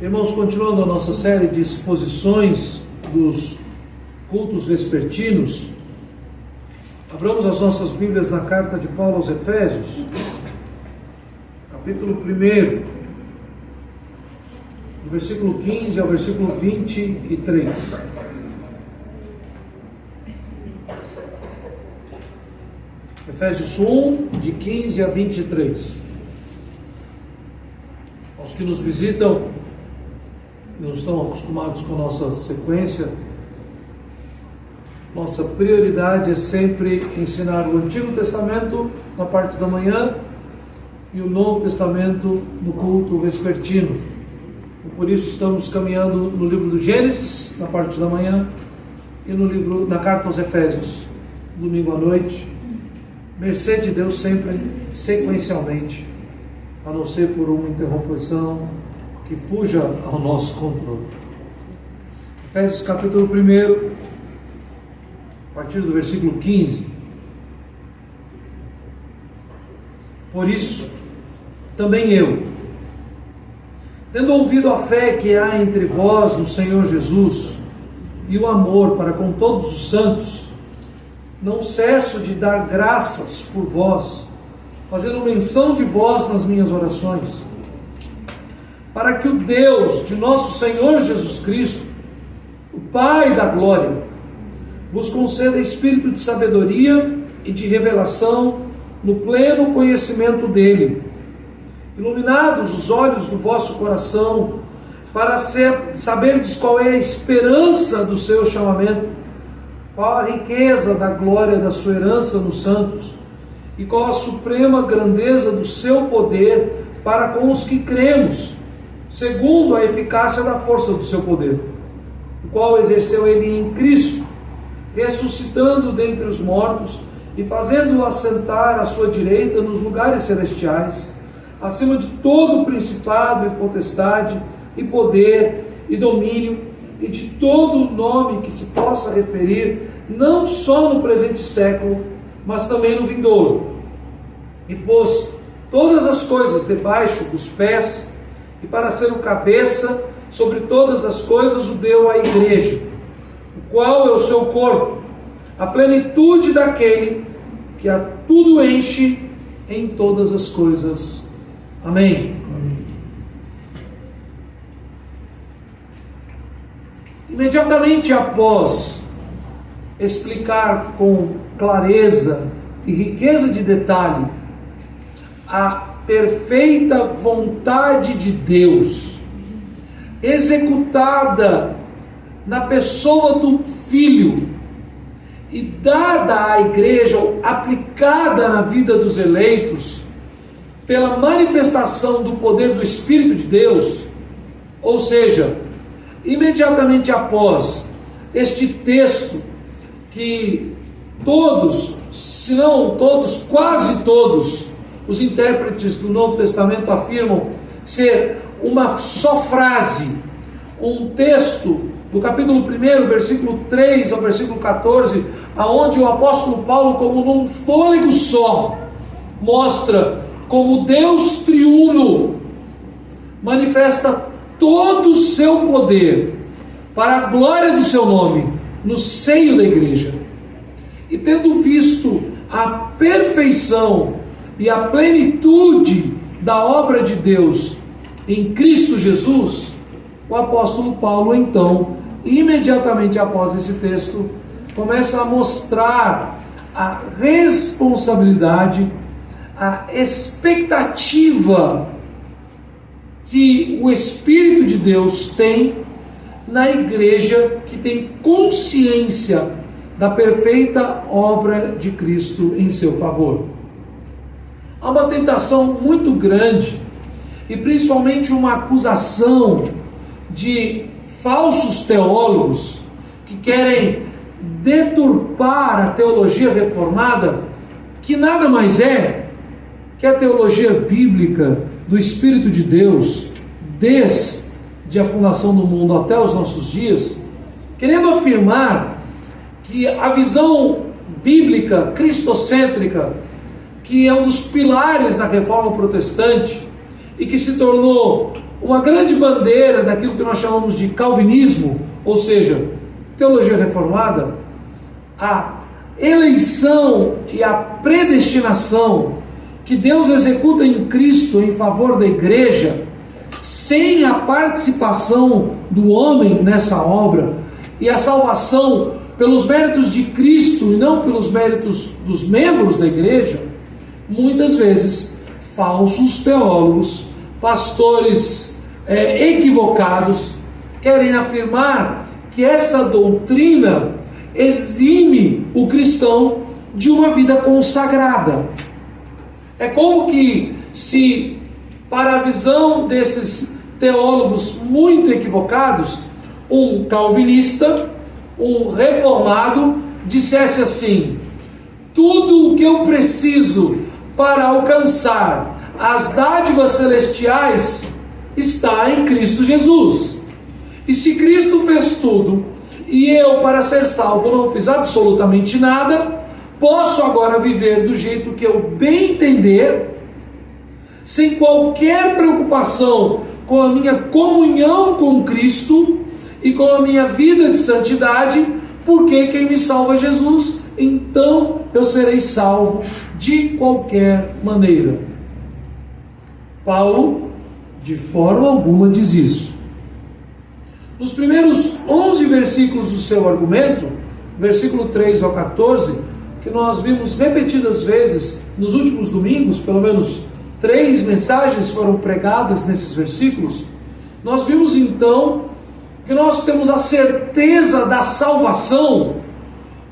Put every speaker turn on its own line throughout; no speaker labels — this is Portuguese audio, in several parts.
Irmãos, continuando a nossa série de exposições dos cultos vespertinos, abramos as nossas Bíblias na carta de Paulo aos Efésios, capítulo 1, do versículo 15 ao versículo 23. Efésios 1, de 15 a 23. Aos que nos visitam, não estão acostumados com a nossa sequência, nossa prioridade é sempre ensinar o Antigo Testamento na parte da manhã e o Novo Testamento no culto vespertino. E por isso estamos caminhando no livro do Gênesis, na parte da manhã, e na carta aos Efésios, domingo à noite. Mercê de Deus sempre sequencialmente, a não ser por uma interrupção que fuja ao nosso controle. Efésios capítulo 1, a partir do versículo 15. Por isso, também eu, tendo ouvido a fé que há entre vós no Senhor Jesus, e o amor para com todos os santos, não cesso de dar graças por vós, fazendo menção de vós nas minhas orações, para que o Deus de nosso Senhor Jesus Cristo, o Pai da glória, vos conceda espírito de sabedoria e de revelação no pleno conhecimento dele, iluminados os olhos do vosso coração, para saberdes qual é a esperança do seu chamamento, qual a riqueza da glória da sua herança nos santos, e qual a suprema grandeza do seu poder para com os que cremos, segundo a eficácia da força do seu poder, o qual exerceu ele em Cristo, ressuscitando dentre os mortos e fazendo-o assentar à sua direita nos lugares celestiais, acima de todo principado e potestade e poder e domínio e de todo nome que se possa referir, não só no presente século, mas também no vindouro. E pôs todas as coisas debaixo dos pés, e para ser o cabeça sobre todas as coisas o deu à igreja, o qual é o seu corpo, a plenitude daquele que a tudo enche em todas as coisas. Amém. Imediatamente após explicar com clareza e riqueza de detalhe a perfeita vontade de Deus, executada na pessoa do Filho e dada à igreja, aplicada na vida dos eleitos, pela manifestação do poder do Espírito de Deus, ou seja, imediatamente após este texto, que todos, se não todos, quase todos, os intérpretes do Novo Testamento afirmam ser uma só frase, um texto do capítulo 1, versículo 3 ao versículo 14, aonde o apóstolo Paulo, como num fôlego só, mostra como Deus triuno manifesta todo o seu poder para a glória do seu nome no seio da igreja. E tendo visto a perfeição e a plenitude da obra de Deus em Cristo Jesus, o apóstolo Paulo, então, imediatamente após esse texto, começa a mostrar a responsabilidade, a expectativa que o Espírito de Deus tem na igreja que tem consciência da perfeita obra de Cristo em seu favor. Há uma tentação muito grande, e principalmente uma acusação de falsos teólogos que querem deturpar a teologia reformada, que nada mais é que a teologia bíblica do Espírito de Deus, desde a fundação do mundo até os nossos dias, querendo afirmar que a visão bíblica cristocêntrica, que é um dos pilares da reforma protestante e que se tornou uma grande bandeira daquilo que nós chamamos de calvinismo, ou seja, teologia reformada, a eleição e a predestinação que Deus executa em Cristo em favor da igreja, sem a participação do homem nessa obra, e a salvação pelos méritos de Cristo e não pelos méritos dos membros da igreja, muitas vezes falsos teólogos, pastores equivocados, querem afirmar que essa doutrina exime o cristão de uma vida consagrada. É como que se, para a visão desses teólogos muito equivocados, um calvinista, um reformado, dissesse assim: tudo o que eu preciso para alcançar as dádivas celestiais está em Cristo Jesus. E se Cristo fez tudo, e eu, para ser salvo, não fiz absolutamente nada, posso agora viver do jeito que eu bem entender, sem qualquer preocupação com a minha comunhão com Cristo e com a minha vida de santidade, porque quem me salva é Jesus, então eu serei salvo de qualquer maneira. Paulo, de forma alguma, diz isso. Nos primeiros 11 versículos do seu argumento, versículo 3 ao 14, que nós vimos repetidas vezes nos últimos domingos, pelo menos 3 mensagens foram pregadas nesses versículos, nós vimos então que nós temos a certeza da salvação,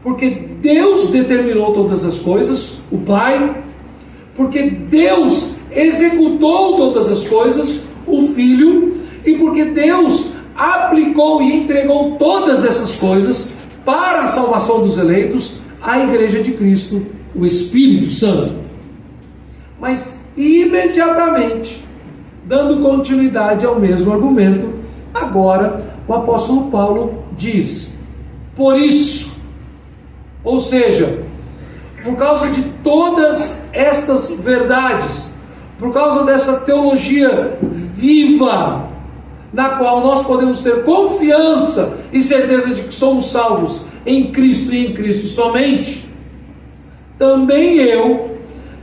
porque Deus determinou todas as coisas, o Pai, porque Deus executou todas as coisas, o Filho, e porque Deus aplicou e entregou todas essas coisas para a salvação dos eleitos, a Igreja de Cristo, o Espírito Santo. Mas imediatamente, dando continuidade ao mesmo argumento, agora o apóstolo Paulo diz: por isso, ou seja, por causa de todas estas verdades, por causa dessa teologia viva, na qual nós podemos ter confiança e certeza de que somos salvos em Cristo e em Cristo somente, também eu,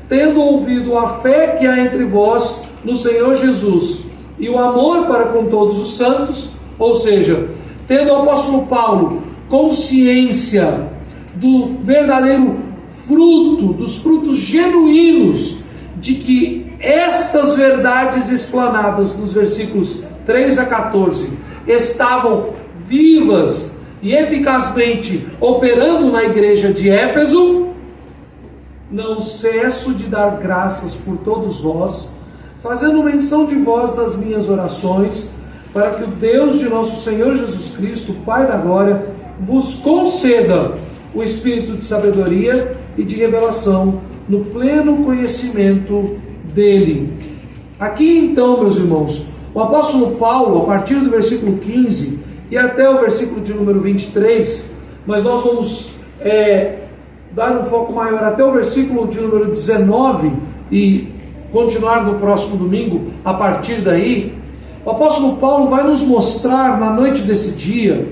tendo ouvido a fé que há entre vós no Senhor Jesus e o amor para com todos os santos, ou seja, tendo o apóstolo Paulo consciência do verdadeiro fruto, dos frutos genuínos, de que estas verdades explanadas nos versículos 3 a 14 estavam vivas e eficazmente operando na igreja de Éfeso, não cesso de dar graças por todos vós, fazendo menção de vós nas minhas orações, para que o Deus de nosso Senhor Jesus Cristo, Pai da glória, vos conceda o espírito de sabedoria e de revelação no pleno conhecimento dele. Aqui então, meus irmãos, o apóstolo Paulo, a partir do versículo 15 e até o versículo de número 23, mas nós vamos dar um foco maior até o versículo de número 19 e continuar no próximo domingo a partir daí. O apóstolo Paulo vai nos mostrar na noite desse dia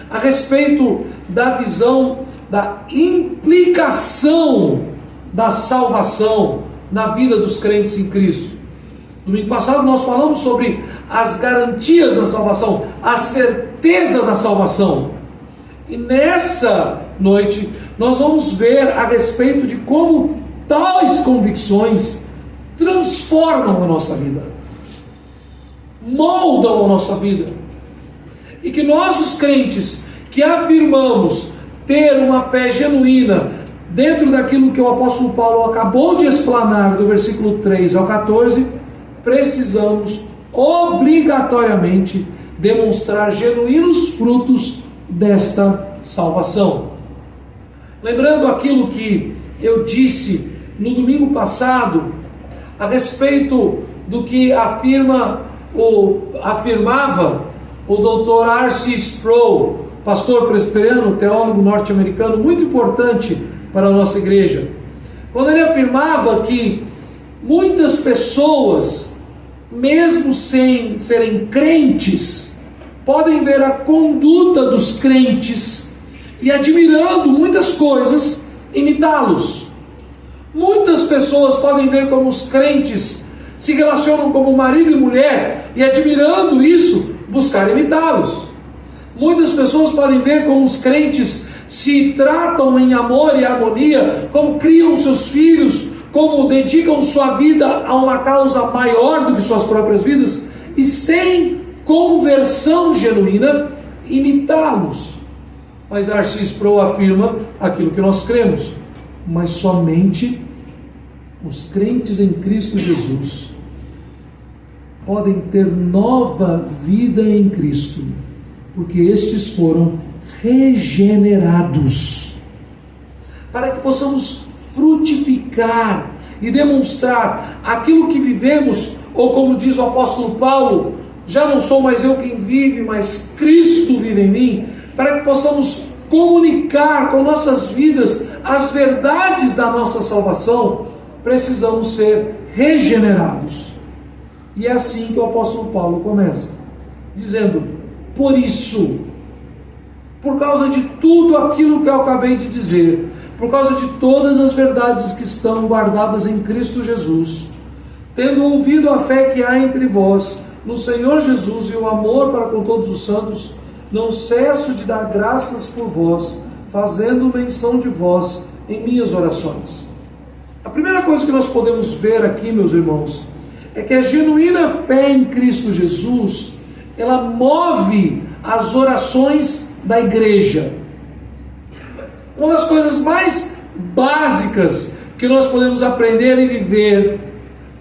a respeito da visão da implicação da salvação na vida dos crentes em Cristo. Domingo passado nós falamos sobre as garantias da salvação, a certeza da salvação. E nessa noite nós vamos ver a respeito de como tais convicções transformam a nossa vida, moldam a nossa vida. E que nós, os crentes, que afirmamos ter uma fé genuína dentro daquilo que o apóstolo Paulo acabou de explanar do versículo 3 ao 14, precisamos obrigatoriamente demonstrar genuínos frutos desta salvação. Lembrando aquilo que eu disse no domingo passado a respeito do que afirmava o Dr. R.C. Sproul, pastor presbiteriano, teólogo norte-americano, muito importante para a nossa igreja, quando ele afirmava que muitas pessoas mesmo sem serem crentes, podem ver a conduta dos crentes e, admirando muitas coisas, imitá-los. Muitas pessoas podem ver como os crentes se relacionam como marido e mulher e, admirando isso, buscar imitá-los. Muitas pessoas podem ver como os crentes se tratam em amor e harmonia, como criam seus filhos, como dedicam sua vida a uma causa maior do que suas próprias vidas, e sem conversão genuína, imitá-los. Mas R.C. Sproul afirma aquilo que nós cremos: mas somente os crentes em Cristo Jesus podem ter nova vida em Cristo, porque estes foram regenerados, para que possamos frutificar e demonstrar aquilo que vivemos, ou como diz o apóstolo Paulo, já não sou mais eu quem vive, mas Cristo vive em mim, para que possamos comunicar com nossas vidas as verdades da nossa salvação. Precisamos ser regenerados. E é assim que o apóstolo Paulo começa, dizendo: por isso, por causa de tudo aquilo que eu acabei de dizer, por causa de todas as verdades que estão guardadas em Cristo Jesus, tendo ouvido a fé que há entre vós no Senhor Jesus e o amor para com todos os santos, não cesso de dar graças por vós, fazendo menção de vós em minhas orações. A primeira coisa que nós podemos ver aqui, meus irmãos, é que a genuína fé em Cristo Jesus, ela move as orações da igreja. Uma das coisas mais básicas que nós podemos aprender e viver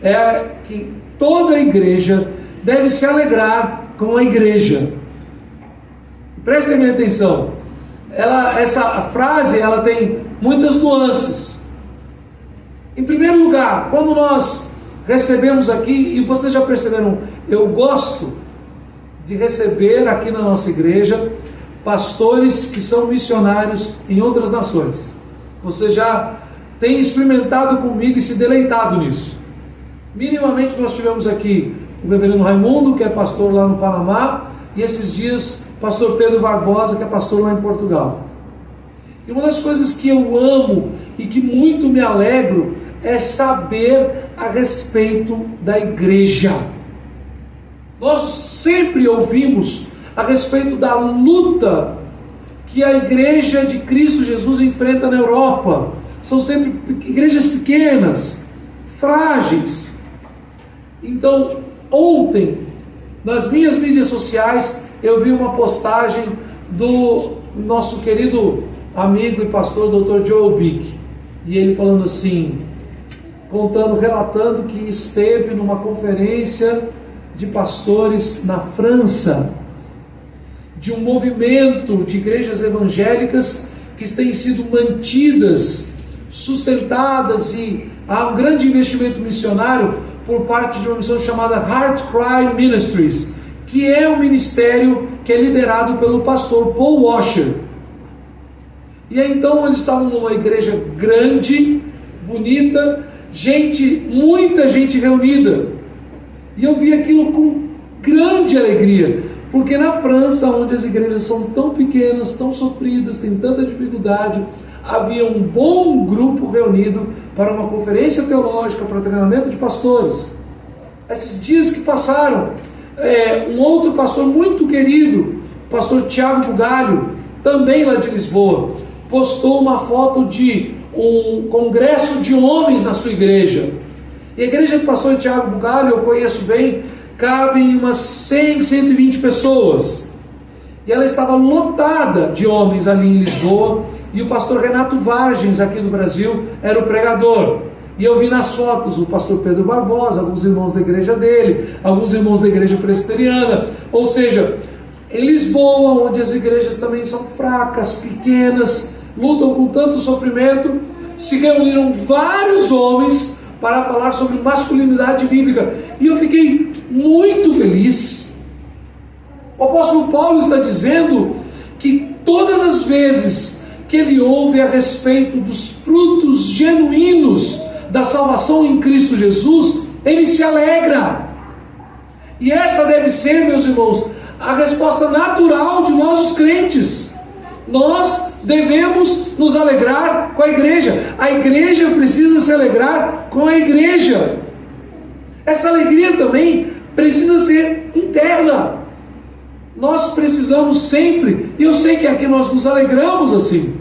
é que toda a igreja deve se alegrar com a igreja. Prestem bem atenção. Essa frase ela tem muitas nuances. Em primeiro lugar, quando nós recebemos aqui, e vocês já perceberam, eu gosto de receber aqui na nossa igreja pastores que são missionários em outras nações. Você já tem experimentado comigo e se deleitado nisso. Minimamente nós tivemos aqui o reverendo Raimundo, que é pastor lá no Panamá, e esses dias o pastor Pedro Barbosa, que é pastor lá em Portugal. E uma das coisas que eu amo e que muito me alegro é saber a respeito da igreja. Nós sempre ouvimos a respeito da luta que a igreja de Cristo Jesus enfrenta na Europa. São sempre igrejas pequenas, frágeis. Então, ontem, nas minhas mídias sociais, eu vi uma postagem do nosso querido amigo e pastor Dr. Joe Bick, e ele falando assim, relatando que esteve numa conferência de pastores na França, de um movimento de igrejas evangélicas que têm sido mantidas, sustentadas, e há um grande investimento missionário por parte de uma missão chamada Heart Cry Ministries, que é um ministério que é liderado pelo pastor Paul Washer. E aí, então, eles estavam numa igreja grande, bonita, muita gente reunida, e eu vi aquilo com grande alegria, porque na França, onde as igrejas são tão pequenas, tão sofridas, tem tanta dificuldade, havia um bom grupo reunido para uma conferência teológica, para treinamento de pastores. Esses dias que passaram, um outro pastor muito querido, o pastor Tiago Bugalho, também lá de Lisboa, postou uma foto de um congresso de homens na sua igreja. E a igreja do pastor Tiago Bugalho, eu conheço bem, cabe umas 100, 120 pessoas. E ela estava lotada de homens ali em Lisboa, e o pastor Renato Vargens, aqui do Brasil, era o pregador. E eu vi nas fotos o pastor Pedro Barbosa, alguns irmãos da igreja dele, alguns irmãos da igreja presbiteriana. Ou seja, em Lisboa, onde as igrejas também são fracas, pequenas, lutam com tanto sofrimento, se reuniram vários homens para falar sobre masculinidade bíblica. E eu fiquei muito feliz. O apóstolo Paulo está dizendo que todas as vezes que ele ouve a respeito dos frutos genuínos da salvação em Cristo Jesus, ele se alegra. E essa deve ser, meus irmãos, a resposta natural de nós os crentes. Nós devemos nos alegrar com a igreja. A igreja precisa se alegrar com a igreja. Essa alegria também precisa ser interna. Nós precisamos sempre, e eu sei que aqui nós nos alegramos assim,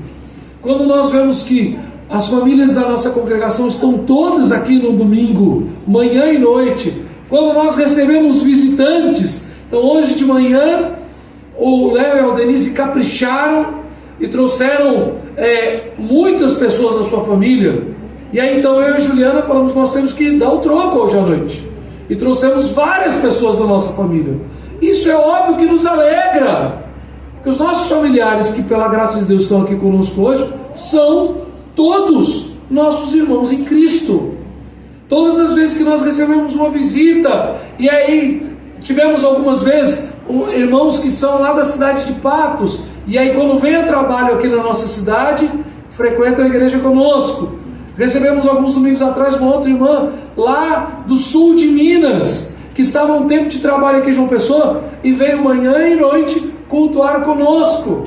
quando nós vemos que as famílias da nossa congregação estão todas aqui no domingo, manhã e noite, quando nós recebemos visitantes. Então hoje de manhã o Léo e a Denise capricharam e trouxeram muitas pessoas da sua família. E aí então eu e a Juliana falamos, nós temos que dar o troco hoje à noite. E trouxemos várias pessoas da nossa família. Isso é óbvio que nos alegra, porque os nossos familiares que pela graça de Deus estão aqui conosco hoje, são todos nossos irmãos em Cristo. Todas as vezes que nós recebemos uma visita, e aí tivemos algumas vezes irmãos que são lá da cidade de Patos, e aí quando vem a trabalho aqui na nossa cidade, frequentam a igreja conosco. Recebemos alguns domingos atrás uma outra irmã lá do sul de Minas, que estava um tempo de trabalho aqui em João Pessoa, e veio manhã e noite cultuar conosco.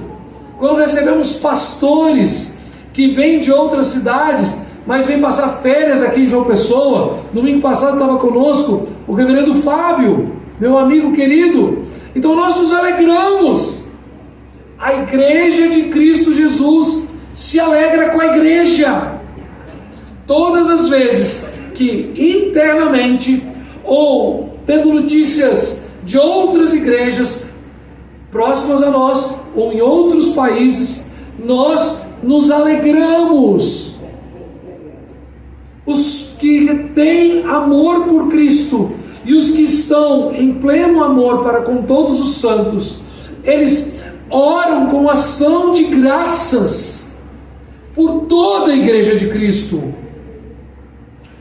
Quando recebemos pastores que vêm de outras cidades, mas vêm passar férias aqui em João Pessoa. Domingo passado estava conosco o reverendo Fábio, meu amigo querido. Então nós nos alegramos. A igreja de Cristo Jesus se alegra com a igreja. Todas as vezes que internamente, ou tendo notícias de outras igrejas próximas a nós, ou em outros países, nós nos alegramos. Os que têm amor por Cristo e os que estão em pleno amor para com todos os santos, eles oram com ação de graças por toda a igreja de Cristo.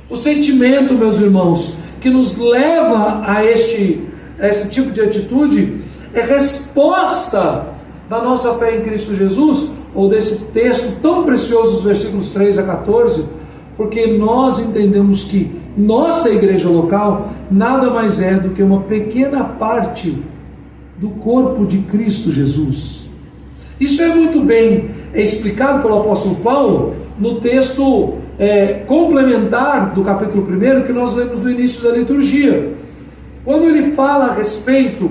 O sentimento, meus irmãos, que nos leva a esse tipo de atitude é resposta da nossa fé em Cristo Jesus, ou desse texto tão precioso, dos versículos 3 a 14, porque nós entendemos que nossa igreja local nada mais é do que uma pequena parte do corpo de Cristo Jesus. Isso é muito bem explicado pelo apóstolo Paulo no texto complementar do capítulo 1 que nós lemos no início da liturgia. Quando ele fala a respeito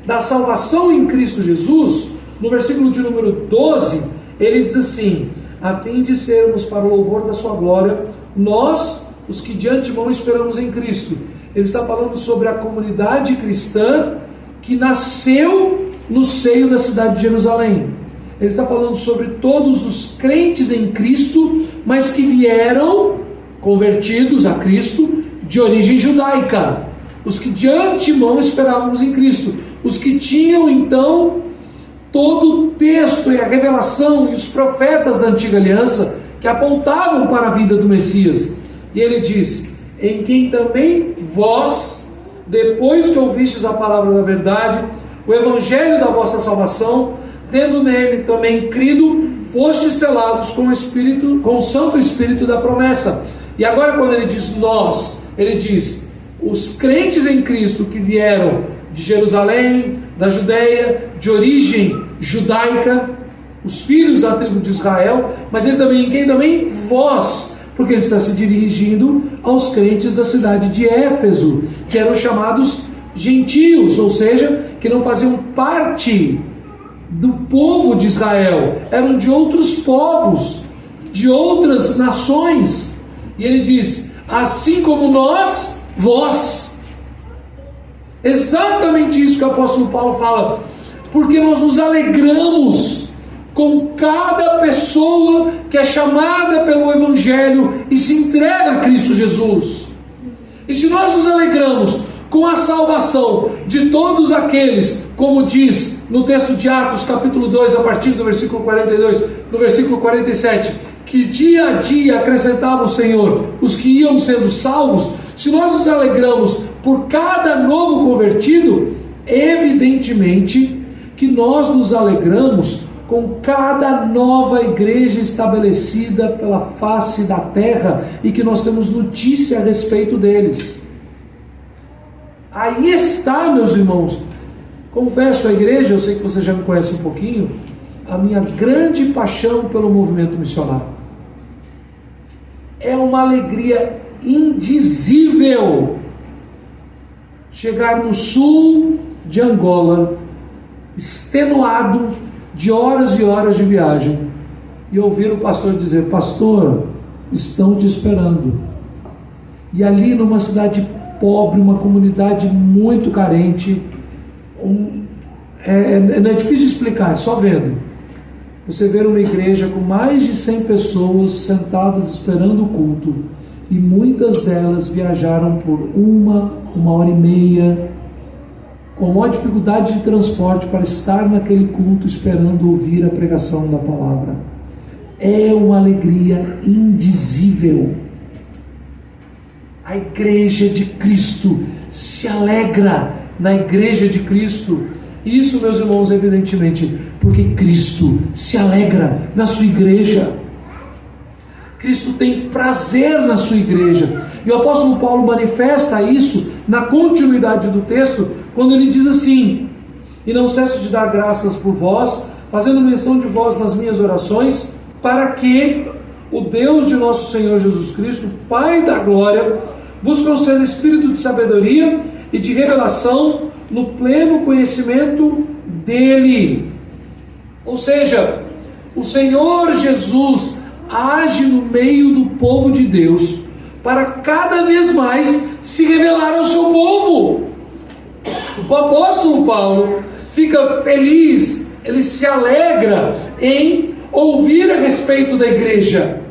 da salvação em Cristo Jesus, no versículo de número 12, ele diz assim: a fim de sermos para o louvor da sua glória, nós, os que de antemão esperamos em Cristo. Ele está falando sobre a comunidade cristã que nasceu no seio da cidade de Jerusalém. Ele está falando sobre todos os crentes em Cristo, mas que vieram convertidos a Cristo de origem judaica. Os que de antemão esperávamos em Cristo. Os que tinham então todo o texto e a revelação e os profetas da antiga aliança que apontavam para a vida do Messias. E ele diz: em quem também vós, depois que ouvistes a palavra da verdade, o evangelho da vossa salvação, tendo nele também crido, fostes selados com o Espírito, com o Santo Espírito da promessa. E agora quando ele diz nós, ele diz os crentes em Cristo que vieram de Jerusalém, da Judeia, de origem judaica, os filhos da tribo de Israel, mas ele também, em quem também vós, porque ele está se dirigindo aos crentes da cidade de Éfeso, que eram chamados gentios, ou seja, que não faziam parte do povo de Israel, eram de outros povos, de outras nações. E ele diz: assim como nós, vós. Exatamente isso que o apóstolo Paulo fala, porque nós nos alegramos com cada pessoa que é chamada pelo Evangelho e se entrega a Cristo Jesus. E se nós nos alegramos com a salvação de todos aqueles, como diz no texto de Atos capítulo 2, a partir do versículo 42, no versículo 47, que dia a dia acrescentava o Senhor os que iam sendo salvos, se nós nos alegramos por cada novo convertido, evidentemente que nós nos alegramos com cada nova igreja estabelecida pela face da terra e que nós temos notícia a respeito deles. Aí está, meus irmãos, confesso à igreja, eu sei que você já me conhece um pouquinho, a minha grande paixão pelo movimento missionário. É uma alegria indizível chegar no sul de Angola, extenuado de horas e horas de viagem, e ouvir o pastor dizer: pastor, estão te esperando. E ali numa cidade pobre, uma comunidade muito carente, não é difícil de explicar, é só vendo. Você vê uma igreja com mais de 100 pessoas sentadas esperando o culto, e muitas delas viajaram por uma hora e meia, com maior dificuldade de transporte para estar naquele culto esperando ouvir a pregação da palavra. É uma alegria indizível. A igreja de Cristo se alegra na igreja de Cristo. Isso, meus irmãos, evidentemente, porque Cristo se alegra na sua igreja. Cristo tem prazer na sua igreja. E o apóstolo Paulo manifesta isso na continuidade do texto, quando ele diz assim: e não cesso de dar graças por vós, fazendo menção de vós nas minhas orações, para que o Deus de nosso Senhor Jesus Cristo, Pai da glória, vos conceda espírito de sabedoria e de revelação no pleno conhecimento dele. Ou seja, o Senhor Jesus age no meio do povo de Deus para cada vez mais se revelar ao seu povo. O apóstolo Paulo fica feliz, ele se alegra em ouvir a respeito da igreja,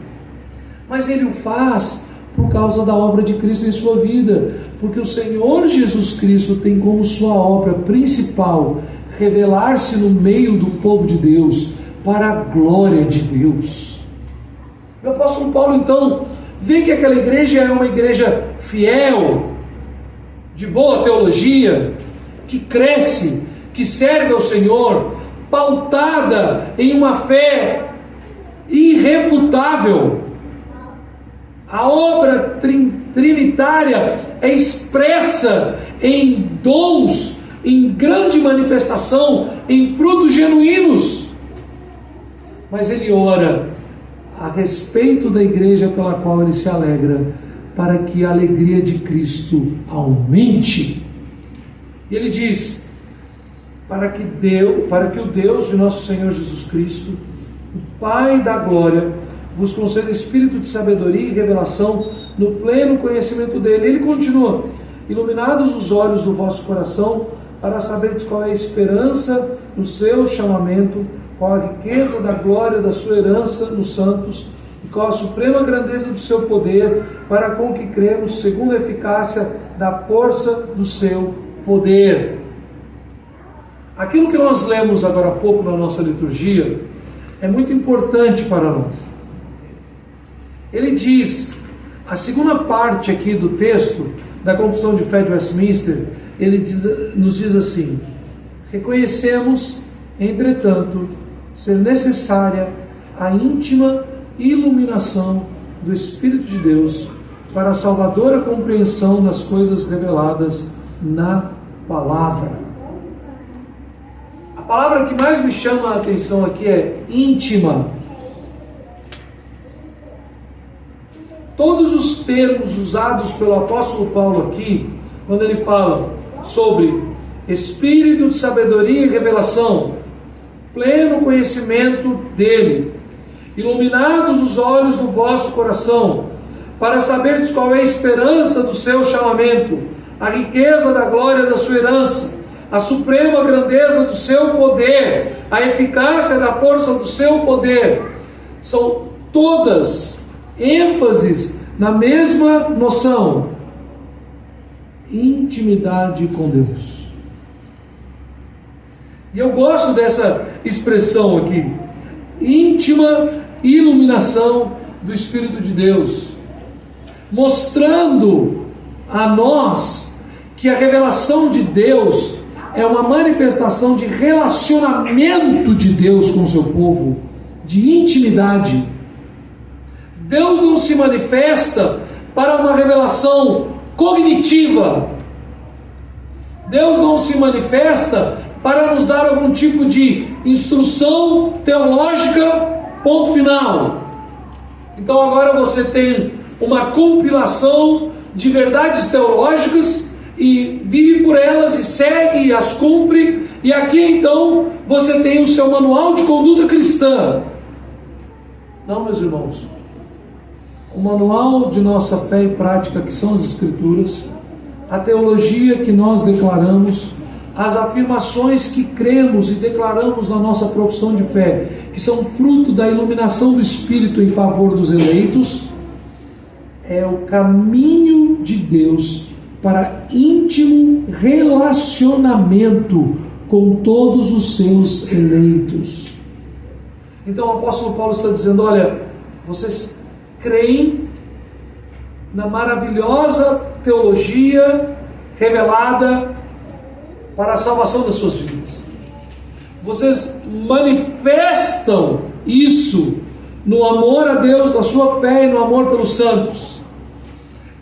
mas ele o faz por causa da obra de Cristo em sua vida, porque o Senhor Jesus Cristo tem como sua obra principal revelar-se no meio do povo de Deus para a glória de Deus. O apóstolo Paulo então vê que aquela igreja é uma igreja fiel, de boa teologia, que cresce, que serve ao Senhor, pautada em uma fé irrefutável. A obra trinitária é expressa em dons, em grande manifestação, em frutos genuínos. Mas ele ora a respeito da igreja pela qual ele se alegra, para que a alegria de Cristo aumente. E ele diz: para que o Deus de nosso Senhor Jesus Cristo, o Pai da glória, vos conceda espírito de sabedoria e revelação no pleno conhecimento dele. Ele continua: iluminados os olhos do vosso coração, para saberdes qual é a esperança do seu chamamento, qual a riqueza da glória da sua herança nos santos, e qual a suprema grandeza do seu poder, para com que cremos, segundo a eficácia da força do seu poder. Aquilo que nós lemos agora há pouco na nossa liturgia é muito importante para nós. Ele diz, a segunda parte aqui do texto da Confissão de Fé de Westminster, ele nos diz assim: reconhecemos, entretanto, ser necessária a íntima iluminação do Espírito de Deus para a salvadora compreensão das coisas reveladas na palavra. A palavra que mais me chama a atenção aqui é íntima. Todos os termos usados pelo apóstolo Paulo aqui, quando ele fala sobre espírito de sabedoria e revelação, pleno conhecimento dele, iluminados os olhos do vosso coração, para saberdes qual é a esperança do seu chamamento, a riqueza da glória da sua herança, a suprema grandeza do seu poder, a eficácia da força do seu poder, são todas ênfases na mesma noção: intimidade com Deus. E eu gosto dessa expressão aqui, íntima iluminação do Espírito de Deus, mostrando a nós que a revelação de Deus é uma manifestação de relacionamento de Deus com o seu povo, de intimidade. Deus não se manifesta para uma revelação cognitiva. Deus não se manifesta para nos dar algum tipo de instrução teológica, ponto final. Então agora você tem uma compilação de verdades teológicas e vive por elas e segue e as cumpre, e aqui então você tem o seu manual de conduta cristã. Não, meus irmãos, o manual de nossa fé e prática, que são as Escrituras, a teologia que nós declaramos, as afirmações que cremos e declaramos na nossa profissão de fé, que são fruto da iluminação do Espírito em favor dos eleitos, é o caminho de Deus para íntimo relacionamento com todos os seus eleitos. Então o apóstolo Paulo está dizendo: olha, vocês creem na maravilhosa teologia revelada para a salvação das suas vidas. Vocês manifestam isso no amor a Deus, na sua fé e no amor pelos santos.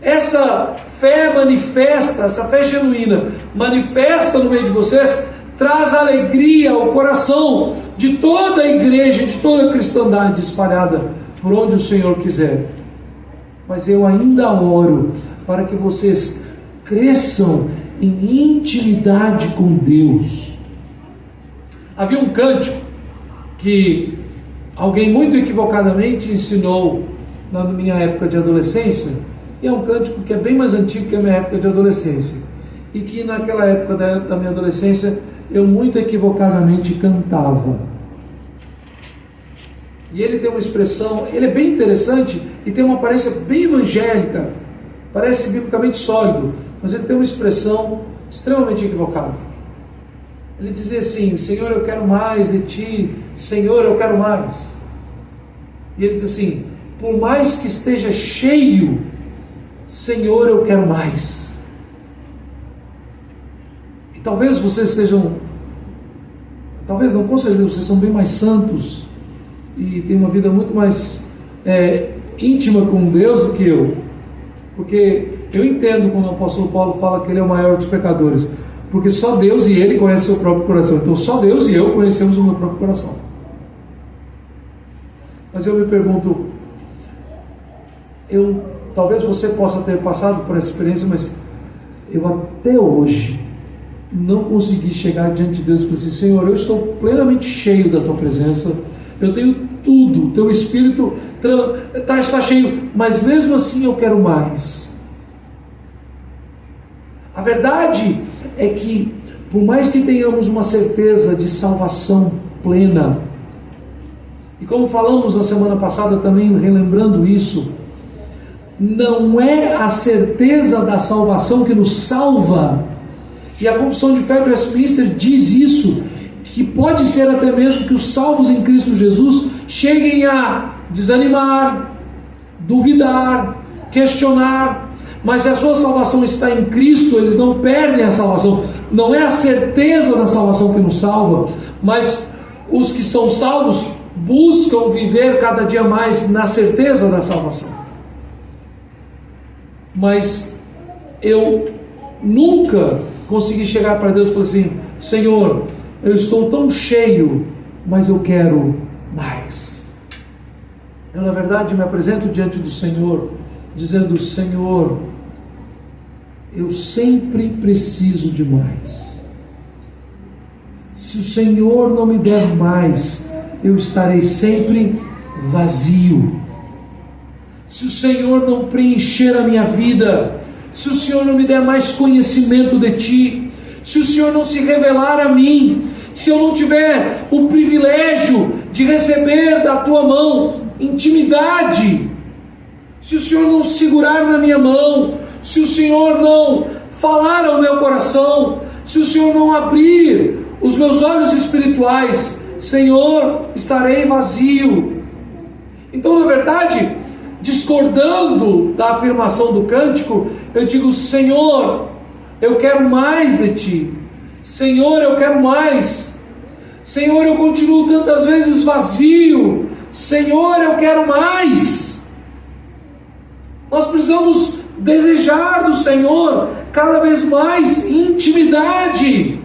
Essa fé manifesta, essa fé genuína, manifesta no meio de vocês, traz alegria ao coração de toda a igreja, de toda a cristandade espalhada por onde o Senhor quiser. Mas eu ainda oro para que vocês cresçam em intimidade com Deus. Havia um cântico que alguém muito equivocadamente ensinou na minha época de adolescência, e é um cântico que é bem mais antigo que a minha época de adolescência, e que naquela época da minha adolescência eu muito equivocadamente cantava. E ele tem uma expressão, ele é bem interessante e tem uma aparência bem evangélica, parece biblicamente sólido, mas ele tem uma expressão extremamente equivocada. Ele dizia assim: Senhor, eu quero mais de Ti, Senhor, eu quero mais. E ele diz assim: por mais que esteja cheio, Senhor, eu quero mais. E talvez vocês sejam, talvez não, com certeza vocês são bem mais santos e têm uma vida muito mais íntima com Deus do que eu, porque eu entendo quando o apóstolo Paulo fala que ele é o maior dos pecadores, porque só Deus e ele conhecem o seu próprio coração. Então só Deus e eu conhecemos o meu próprio coração. Mas eu me pergunto, talvez você possa ter passado por essa experiência, mas eu até hoje não consegui chegar diante de Deus e falar assim: Senhor, eu estou plenamente cheio da Tua presença, eu tenho tudo, Teu Espírito está cheio, mas mesmo assim eu quero mais. A verdade é que, por mais que tenhamos uma certeza de salvação plena, e como falamos na semana passada também, relembrando isso, não é a certeza da salvação que nos salva, e a confissão de fé do Westminster diz isso, que pode ser até mesmo que os salvos em Cristo Jesus cheguem a desanimar, duvidar, questionar, mas se a sua salvação está em Cristo, eles não perdem a salvação. Não é a certeza da salvação que nos salva, mas os que são salvos buscam viver cada dia mais na certeza da salvação. Mas eu nunca consegui chegar para Deus e falar assim: Senhor, eu estou tão cheio, mas eu quero mais. Eu, na verdade, me apresento diante do Senhor, dizendo: Senhor, eu sempre preciso de mais. Se o Senhor não me der mais, eu estarei sempre vazio. Se o Senhor não preencher a minha vida, se o Senhor não me der mais conhecimento de Ti, se o Senhor não se revelar a mim, se eu não tiver o privilégio de receber da Tua mão intimidade, se o Senhor não segurar na minha mão, se o Senhor não falar ao meu coração, se o Senhor não abrir os meus olhos espirituais, Senhor, estarei vazio. Então, na verdade, discordando da afirmação do cântico, eu digo: Senhor, eu quero mais de Ti. Senhor, eu quero mais. Senhor, eu continuo tantas vezes vazio. Senhor, eu quero mais. Nós precisamos desejar do Senhor cada vez mais intimidade.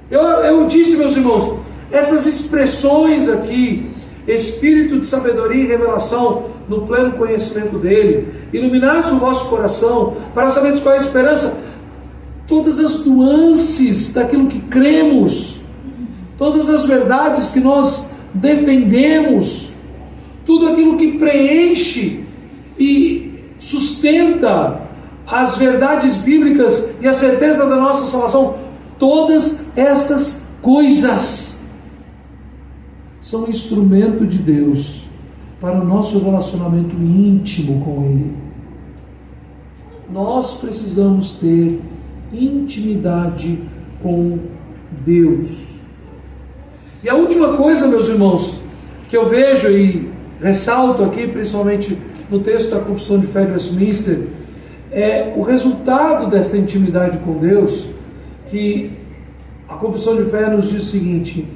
Eu disse, meus irmãos, essas expressões aqui, espírito de sabedoria e revelação no pleno conhecimento dele, iluminados o vosso coração, para saberes qual é a esperança, todas as nuances daquilo que cremos, todas as verdades que nós defendemos, tudo aquilo que preenche e sustenta as verdades bíblicas e a certeza da nossa salvação, todas essas coisas são instrumento de Deus para o nosso relacionamento íntimo com Ele. Nós precisamos ter intimidade com Deus. E a última coisa, meus irmãos, que eu vejo e ressalto aqui, principalmente no texto da Confissão de Fé de Westminster, é o resultado dessa intimidade com Deus, que a Confissão de Fé nos diz o seguinte: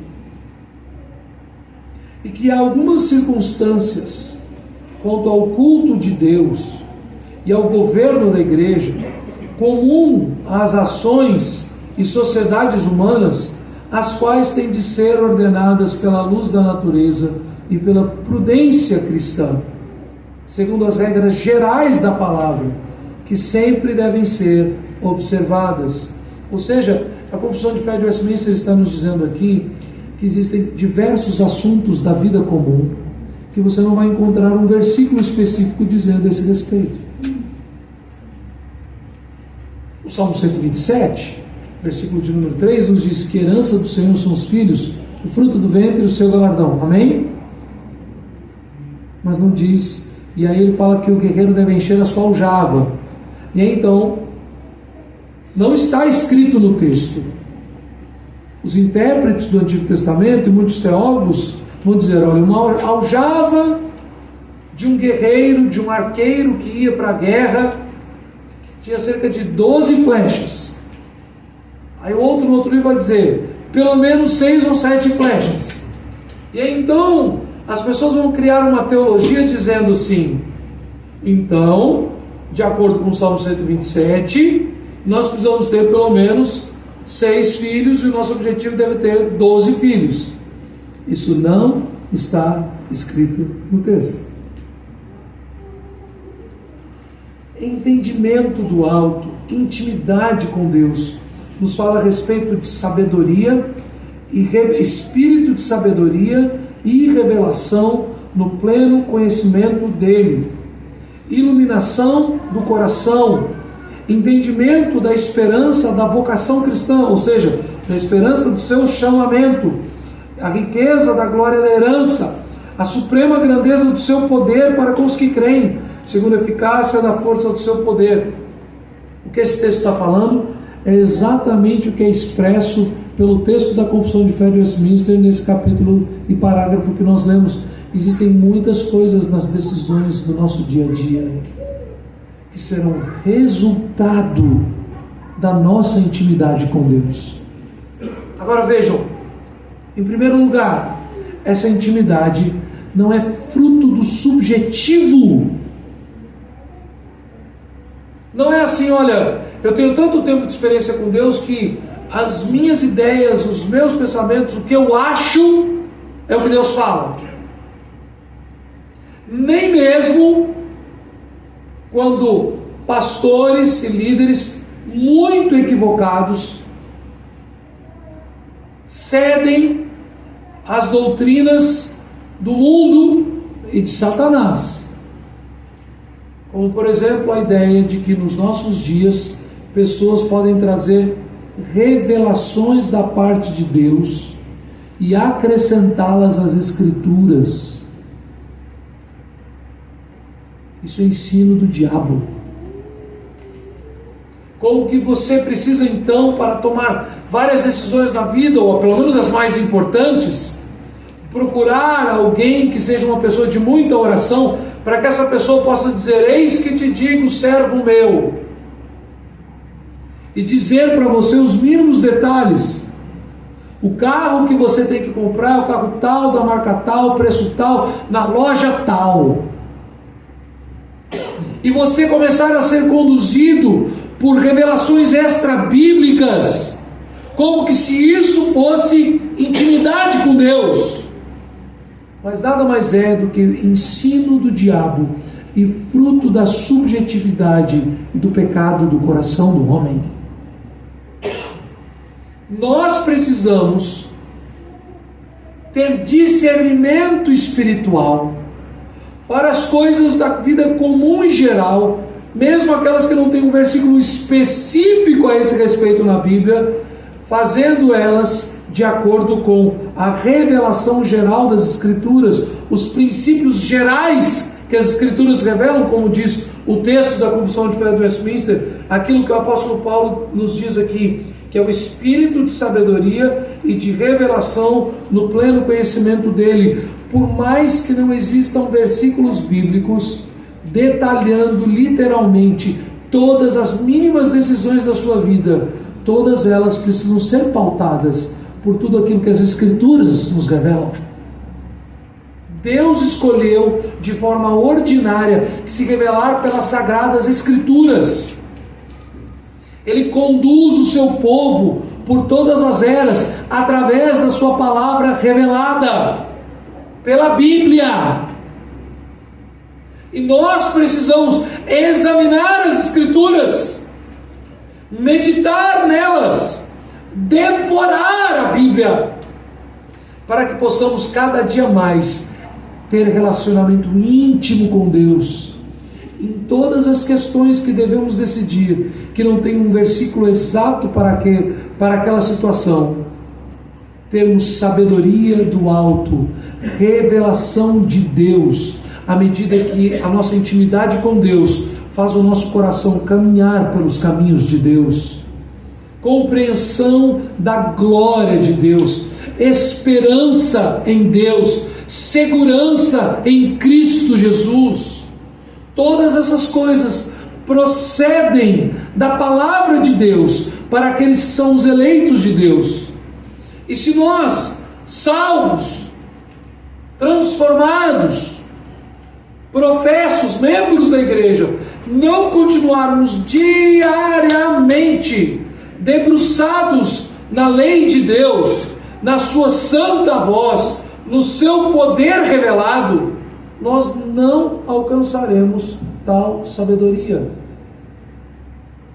e que há algumas circunstâncias quanto ao culto de Deus e ao governo da igreja, comum às ações e sociedades humanas, as quais têm de ser ordenadas pela luz da natureza e pela prudência cristã, segundo as regras gerais da palavra, que sempre devem ser observadas. Ou seja, a Confissão de Fé de Westminster está nos dizendo aqui que existem diversos assuntos da vida comum que você não vai encontrar um versículo específico dizendo a esse respeito. O Salmo 127, versículo de número 3, nos diz que a herança do Senhor são os filhos, o fruto do ventre e o seu galardão. Amém? Mas não diz. E aí ele fala que o guerreiro deve encher a sua aljava. E aí então, não está escrito no texto. Os intérpretes do Antigo Testamento e muitos teólogos vão dizer: olha, uma aljava de um guerreiro, de um arqueiro que ia para a guerra, tinha cerca de 12 flechas. Aí o outro, no outro livro, vai dizer pelo menos 6 ou 7 flechas. E aí então as pessoas vão criar uma teologia dizendo assim: então, de acordo com o Salmo 127, nós precisamos ter pelo menos 6 filhos e o nosso objetivo deve ter 12 filhos. Isso não está escrito no texto. Entendimento do alto, intimidade com Deus, nos fala a respeito de sabedoria e espírito de sabedoria e revelação no pleno conhecimento dele, iluminação do coração, entendimento da esperança da vocação cristã, ou seja, da esperança do seu chamamento, a riqueza da glória da herança, a suprema grandeza do seu poder para com os que creem, segundo a eficácia da força do seu poder. O que esse texto está falando é exatamente o que é expresso pelo texto da Confissão de Fé de Westminster, nesse capítulo e parágrafo que nós lemos. Existem muitas coisas nas decisões do nosso dia a dia que serão resultado da nossa intimidade com Deus. Agora vejam, em primeiro lugar, essa intimidade não é fruto do subjetivo. Não é assim: olha, eu tenho tanto tempo de experiência com Deus que as minhas ideias, os meus pensamentos, o que eu acho é o que Deus fala. Nem mesmo quando pastores e líderes muito equivocados cedem às doutrinas do mundo e de Satanás. Como, por exemplo, a ideia de que nos nossos dias pessoas podem trazer revelações da parte de Deus e acrescentá-las às Escrituras. Isso é ensino do diabo. Como que você precisa então, para tomar várias decisões na vida, ou pelo menos as mais importantes, procurar alguém que seja uma pessoa de muita oração, para que essa pessoa possa dizer: eis que te digo, servo meu, e dizer para você os mínimos detalhes. O carro que você tem que comprar é o carro tal, da marca tal, preço tal, na loja tal. E você começar a ser conduzido por revelações extra-bíblicas, como que se isso fosse intimidade com Deus. Mas nada mais é do que ensino do diabo e fruto da subjetividade e do pecado do coração do homem. Nós precisamos ter discernimento espiritual para as coisas da vida comum e geral, mesmo aquelas que não têm um versículo específico a esse respeito na Bíblia, fazendo elas de acordo com a revelação geral das Escrituras, os princípios gerais que as Escrituras revelam, como diz o texto da Confissão de Fé de Westminster, aquilo que o apóstolo Paulo nos diz aqui, que é o espírito de sabedoria e de revelação no pleno conhecimento dele. Por mais que não existam versículos bíblicos detalhando literalmente todas as mínimas decisões da sua vida, todas elas precisam ser pautadas por tudo aquilo que as Escrituras nos revelam. Deus escolheu de forma ordinária se revelar pelas Sagradas Escrituras. Ele conduz o seu povo por todas as eras através da sua palavra revelada pela Bíblia. E nós precisamos examinar as Escrituras, meditar nelas, devorar a Bíblia, para que possamos cada dia mais ter relacionamento íntimo com Deus. Em todas as questões que devemos decidir, que não tem um versículo exato para aquela situação, termos sabedoria do alto, revelação de Deus, à medida que a nossa intimidade com Deus faz o nosso coração caminhar pelos caminhos de Deus, compreensão da glória de Deus, esperança em Deus, segurança em Cristo Jesus. Todas essas coisas procedem da palavra de Deus para aqueles que são os eleitos de Deus. E se nós, salvos, transformados, professos, membros da igreja, não continuarmos diariamente debruçados na lei de Deus, na sua santa voz, no seu poder revelado, nós não alcançaremos tal sabedoria.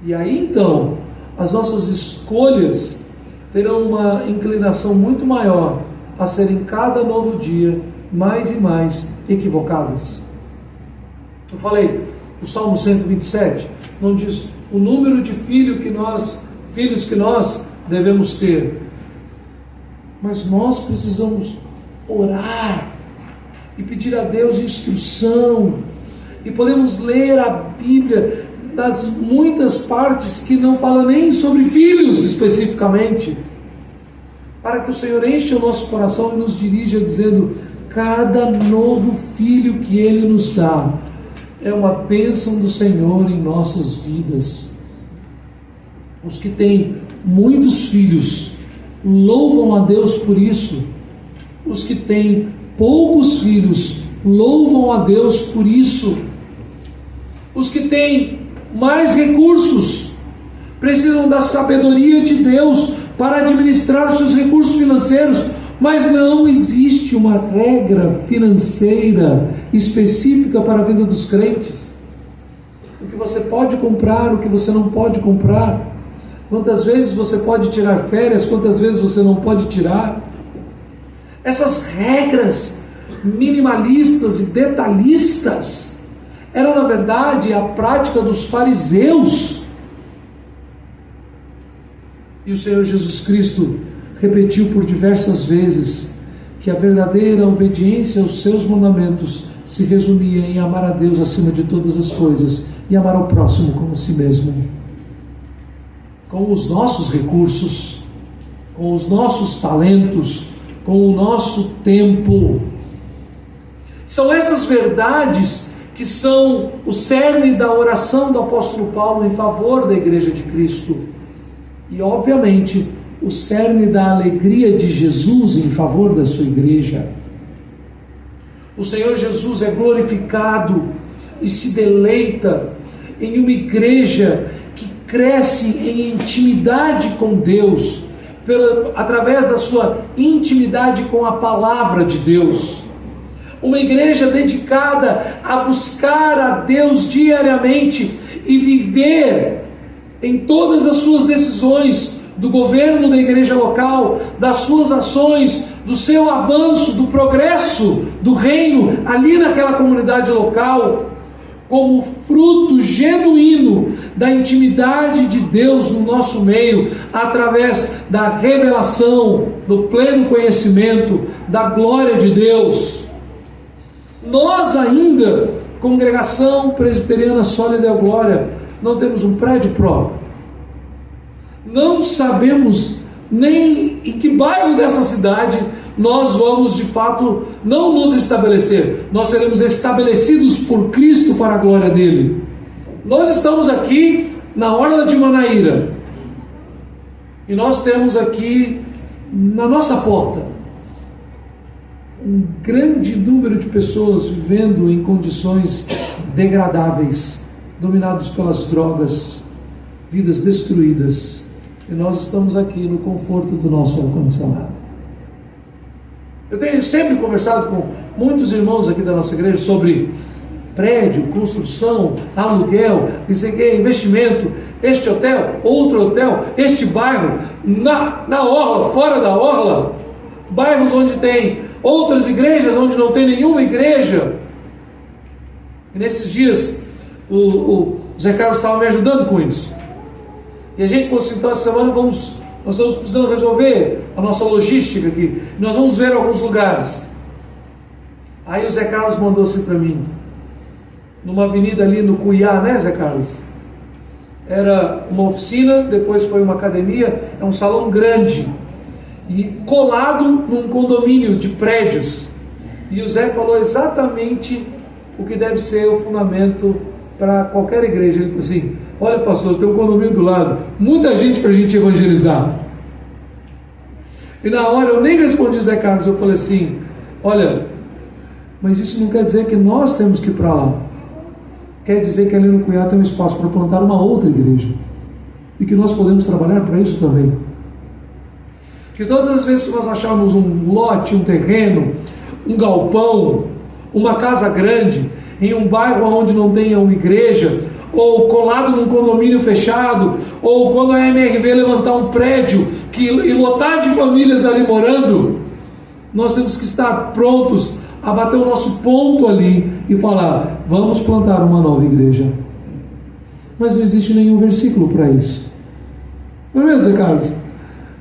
E aí então, as nossas escolhas terão uma inclinação muito maior a serem cada novo dia mais e mais equivocadas. Eu falei, o Salmo 127 não diz o número de filhos que nós devemos ter, mas nós precisamos orar e pedir a Deus instrução, e podemos ler a Bíblia das muitas partes que não falam nem sobre filhos especificamente, para que o Senhor enche o nosso coração e nos dirija dizendo: cada novo filho que Ele nos dá é uma bênção do Senhor em nossas vidas. Os que têm muitos filhos louvam a Deus por isso. Os que têm poucos filhos louvam a Deus por isso. Os que têm mais recursos precisam da sabedoria de Deus para administrar os seus recursos financeiros, mas não existe uma regra financeira específica para a vida dos crentes. O que você pode comprar, o que você não pode comprar, quantas vezes você pode tirar férias, quantas vezes você não pode tirar. Essas regras minimalistas e detalhistas era, na verdade, a prática dos fariseus. E o Senhor Jesus Cristo repetiu por diversas vezes que a verdadeira obediência aos seus mandamentos se resumia em amar a Deus acima de todas as coisas e amar ao próximo como a si mesmo. Com os nossos recursos, com os nossos talentos, com o nosso tempo. São essas verdades que são o cerne da oração do apóstolo Paulo em favor da igreja de Cristo. E, obviamente, o cerne da alegria de Jesus em favor da sua igreja. O Senhor Jesus é glorificado e se deleita em uma igreja que cresce em intimidade com Deus, através da sua intimidade com a palavra de Deus. Uma igreja dedicada a buscar a Deus diariamente e viver em todas as suas decisões, do governo da igreja local, das suas ações, do seu avanço, do progresso do reino ali naquela comunidade local, como fruto genuíno da intimidade de Deus no nosso meio, através da revelação, do pleno conhecimento da glória de Deus. Nós ainda, Congregação Presbiteriana Sólida e Glória, não temos um prédio próprio. Não sabemos nem em que bairro dessa cidade nós vamos de fato não nos estabelecer. Nós seremos estabelecidos por Cristo para a glória dele. Nós estamos aqui na Orla de Manaíra e nós temos aqui na nossa porta um grande número de pessoas vivendo em condições degradáveis, dominados pelas drogas, vidas destruídas, e nós estamos aqui no conforto do nosso ar-condicionado. Eu tenho sempre conversado com muitos irmãos aqui da nossa igreja sobre prédio, construção, aluguel, investimento, este hotel, outro hotel, este bairro, na orla, fora da orla, bairros onde tem outras igrejas, onde não tem nenhuma igreja. E nesses dias o Zé Carlos estava me ajudando com isso. E a gente falou assim, então essa semana nós estamos precisando resolver a nossa logística aqui. Nós vamos ver alguns lugares. Aí o Zé Carlos mandou assim para mim, numa avenida ali no Cuiá, né, Zé Carlos? Era uma oficina, depois foi uma academia, é um salão grande, e colado num condomínio de prédios. E o Zé falou exatamente o que deve ser o fundamento para qualquer igreja. Ele falou assim, olha pastor, tem um condomínio do lado, muita gente para a gente evangelizar. E na hora eu nem respondi Zé Carlos, eu falei assim, olha, mas isso não quer dizer que nós temos que ir para lá. Quer dizer que ali no Cuiá tem um espaço para plantar uma outra igreja, e que nós podemos trabalhar para isso também. Que todas as vezes que nós acharmos um lote, um terreno, um galpão, uma casa grande, em um bairro onde não tenha uma igreja, ou colado num condomínio fechado, ou quando a MRV levantar um prédio e lotar de famílias ali morando, nós temos que estar prontos a bater o nosso ponto ali e falar, vamos plantar uma nova igreja. Mas não existe nenhum versículo para isso. Não é mesmo, Zé Carlos?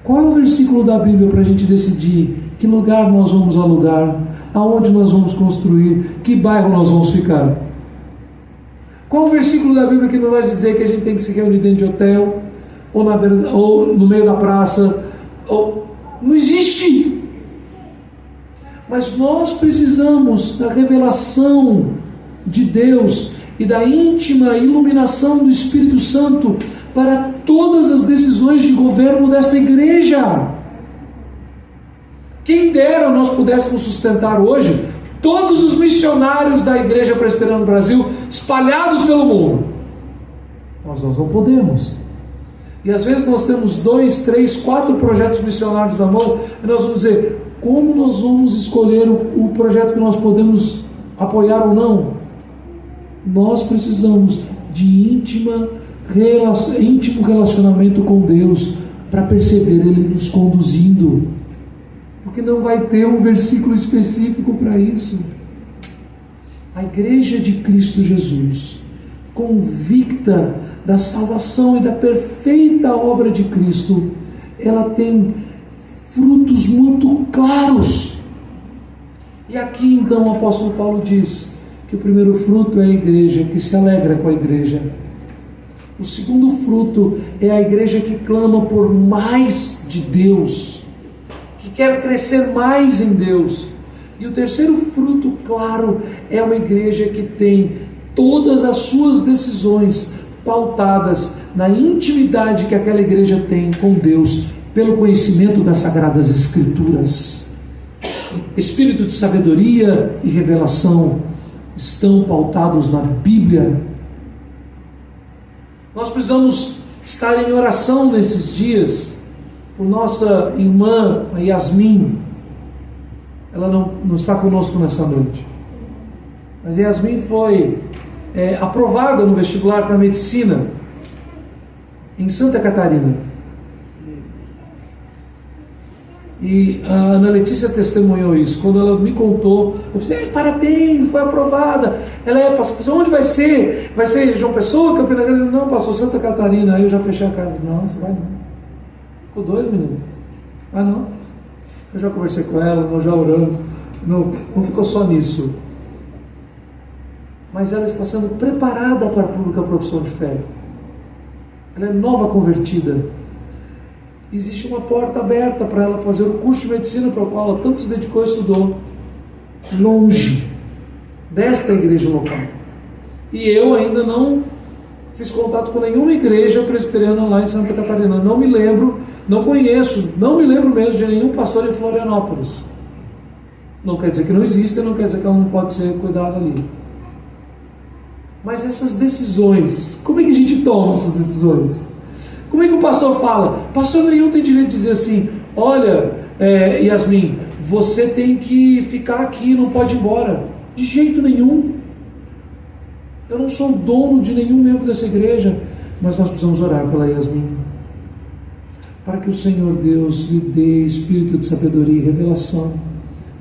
Qual é o versículo da Bíblia para a gente decidir que lugar nós vamos alugar, aonde nós vamos construir, que bairro nós vamos ficar? Qual o versículo da Bíblia que não vai dizer que a gente tem que se reunir dentro de hotel, ou no meio da praça? Não existe! Mas nós precisamos da revelação de Deus e da íntima iluminação do Espírito Santo para todas as decisões de governo desta igreja. Quem dera nós pudéssemos sustentar hoje todos os missionários da Igreja Presbiteriana do Brasil espalhados pelo mundo. Nós não podemos. E às vezes nós temos 2, 3, 4 projetos missionários na mão e nós vamos dizer, como nós vamos escolher o projeto que nós podemos apoiar ou não? Nós precisamos de íntimo relacionamento com Deus para perceber Ele nos conduzindo, porque não vai ter um versículo específico para isso. A igreja de Cristo Jesus, convicta da salvação e da perfeita obra de Cristo, ela tem frutos muito claros. E aqui então o apóstolo Paulo diz que o primeiro fruto é a igreja que se alegra com a igreja. O segundo fruto é a igreja que clama por mais de Deus, que quer crescer mais em Deus. E o terceiro fruto, claro, é uma igreja que tem todas as suas decisões pautadas na intimidade que aquela igreja tem com Deus, pelo conhecimento das Sagradas Escrituras. Espírito de sabedoria e revelação estão pautados na Bíblia. Nós precisamos estar em oração nesses dias por nossa irmã Yasmin. Ela não está conosco nessa noite. Mas Yasmin foi aprovada no vestibular para medicina em Santa Catarina. E a Ana Letícia testemunhou isso. Quando ela me contou, eu disse: parabéns, foi aprovada. Ela pastor, onde vai ser? Vai ser João Pessoa, Campina Grande? Não, passou Santa Catarina. Aí eu já fechei a cara. Não, você vai não. Ficou doido, menino? Ah, não. Eu já conversei com ela, nós já oramos. Não ficou só nisso. Mas ela está sendo preparada para a pública profissão de fé. Ela é nova convertida. Existe uma porta aberta para ela fazer o curso de medicina para o qual ela tanto se dedicou e estudou, longe desta igreja local. E eu ainda não fiz contato com nenhuma igreja presbiteriana lá em Santa Catarina. Não me lembro, não conheço, não me lembro mesmo de nenhum pastor em Florianópolis. Não quer dizer que não existe, não quer dizer que ela não pode ser cuidada ali. Mas essas decisões, como é que a gente toma essas decisões? Como é que o pastor fala? Pastor nenhum tem direito de dizer assim: olha, Yasmin, você tem que ficar aqui, não pode ir embora. De jeito nenhum. Eu não sou dono de nenhum membro dessa igreja, mas nós precisamos orar pela Yasmin, para que o Senhor Deus lhe dê espírito de sabedoria e revelação.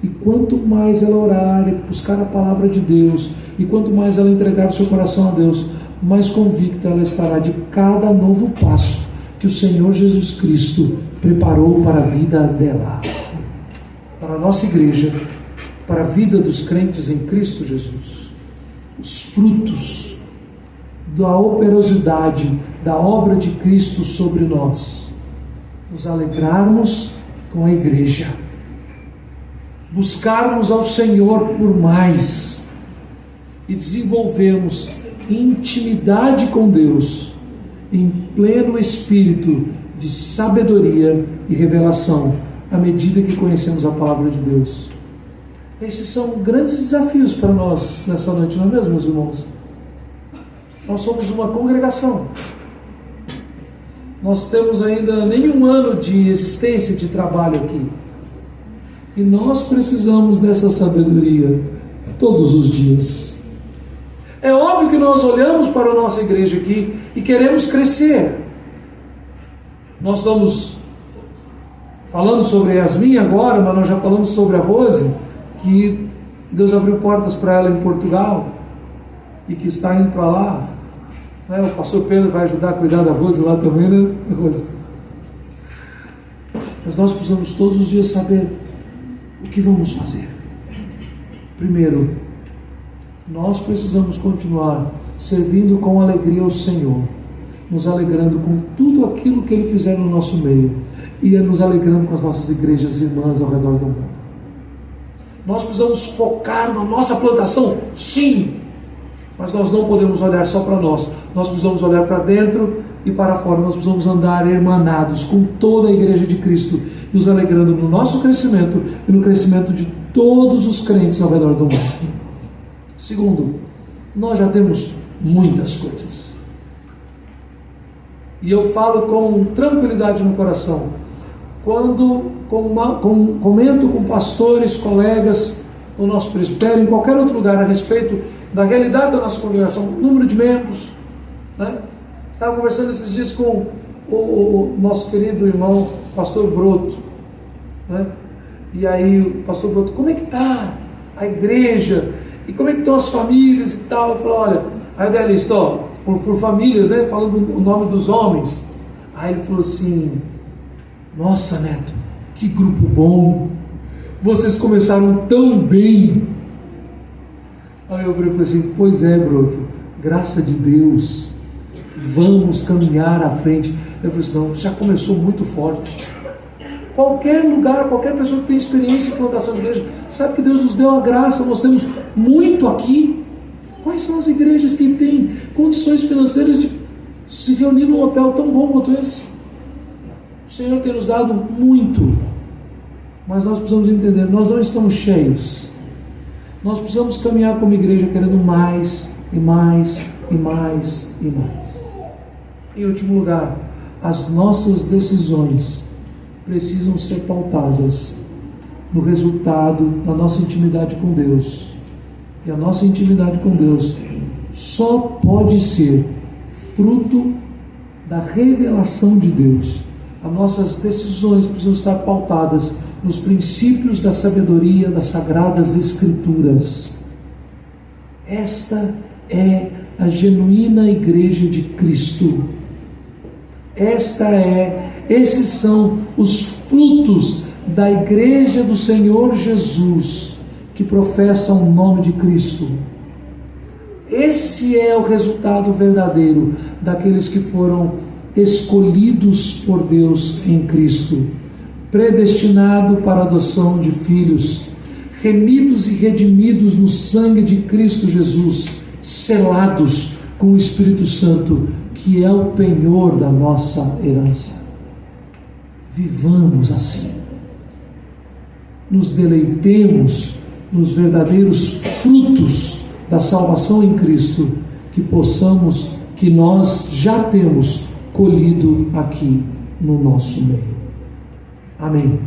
E quanto mais ela orar e buscar a palavra de Deus, e quanto mais ela entregar o seu coração a Deus, mais convicta ela estará de cada novo passo que o Senhor Jesus Cristo preparou para a vida dela, para a nossa igreja, para a vida dos crentes em Cristo Jesus. Os frutos da operosidade da obra de Cristo sobre nós, nos alegrarmos com a igreja, buscarmos ao Senhor por mais e desenvolvermos intimidade com Deus em pleno espírito de sabedoria e revelação à medida que conhecemos a palavra de Deus. Esses são grandes desafios para nós nessa noite, não é mesmo, meus irmãos? Nós somos uma congregação. Nós temos ainda nenhum ano de existência de trabalho aqui. E nós precisamos dessa sabedoria todos os dias. É óbvio que nós olhamos para a nossa igreja aqui e queremos crescer. Nós estamos falando sobre Yasmin agora, mas nós já falamos sobre a Rose, que Deus abriu portas para ela em Portugal e que está indo para lá. O pastor Pedro vai ajudar a cuidar da Rose lá também, né, Rose? Mas nós precisamos todos os dias saber o que vamos fazer. Primeiro, nós precisamos continuar servindo com alegria ao Senhor, nos alegrando com tudo aquilo que Ele fizer no nosso meio e nos alegrando com as nossas igrejas irmãs ao redor do mundo. Nós precisamos focar na nossa plantação, sim, mas nós não podemos olhar só para nós. Nós precisamos olhar para dentro e para fora. Nós precisamos andar hermanados com toda a igreja de Cristo, nos alegrando no nosso crescimento e no crescimento de todos os crentes ao redor do mundo. Segundo, nós já temos muitas coisas. E eu falo com tranquilidade no coração. Quando comento com pastores, colegas no nosso presbitério, em qualquer outro lugar, a respeito da realidade da nossa congregação, número de membros, né? Estava conversando esses dias com o nosso querido irmão, pastor Broto, né? E aí o pastor Broto: como é que está a igreja? E como é que estão as famílias e tal? Eu falei: olha, aí eu dei a lista, por famílias, né? Falando o nome dos homens. Aí ele falou assim: nossa, Neto, que grupo bom, vocês começaram tão bem. Aí eu falei assim: pois é, Broto, graça de Deus, vamos caminhar à frente. Eu falei assim: não, já começou muito forte. Qualquer lugar, qualquer pessoa que tem experiência em plantação de igreja, sabe que Deus nos deu a graça, nós temos muito aqui. Quais são as igrejas que têm condições financeiras de se reunir num hotel tão bom quanto esse? O Senhor tem nos dado muito, mas nós precisamos entender, nós não estamos cheios. Nós precisamos caminhar como igreja querendo mais, e mais, e mais, e mais. Em último lugar, as nossas decisões precisam ser pautadas no resultado da nossa intimidade com Deus. E a nossa intimidade com Deus só pode ser fruto da revelação de Deus. As nossas decisões precisam estar pautadas nos princípios da sabedoria das Sagradas Escrituras. Esta é a genuína igreja de Cristo. Esses são os frutos da igreja do Senhor Jesus, que professa o nome de Cristo. Esse é o resultado verdadeiro daqueles que foram escolhidos por Deus em Cristo, predestinado para a adoção de filhos, remidos e redimidos no sangue de Cristo Jesus, selados com o Espírito Santo, que é o penhor da nossa herança. Vivamos assim. Nos deleitemos nos verdadeiros frutos da salvação em Cristo, que nós já temos colhido aqui no nosso meio. Amém.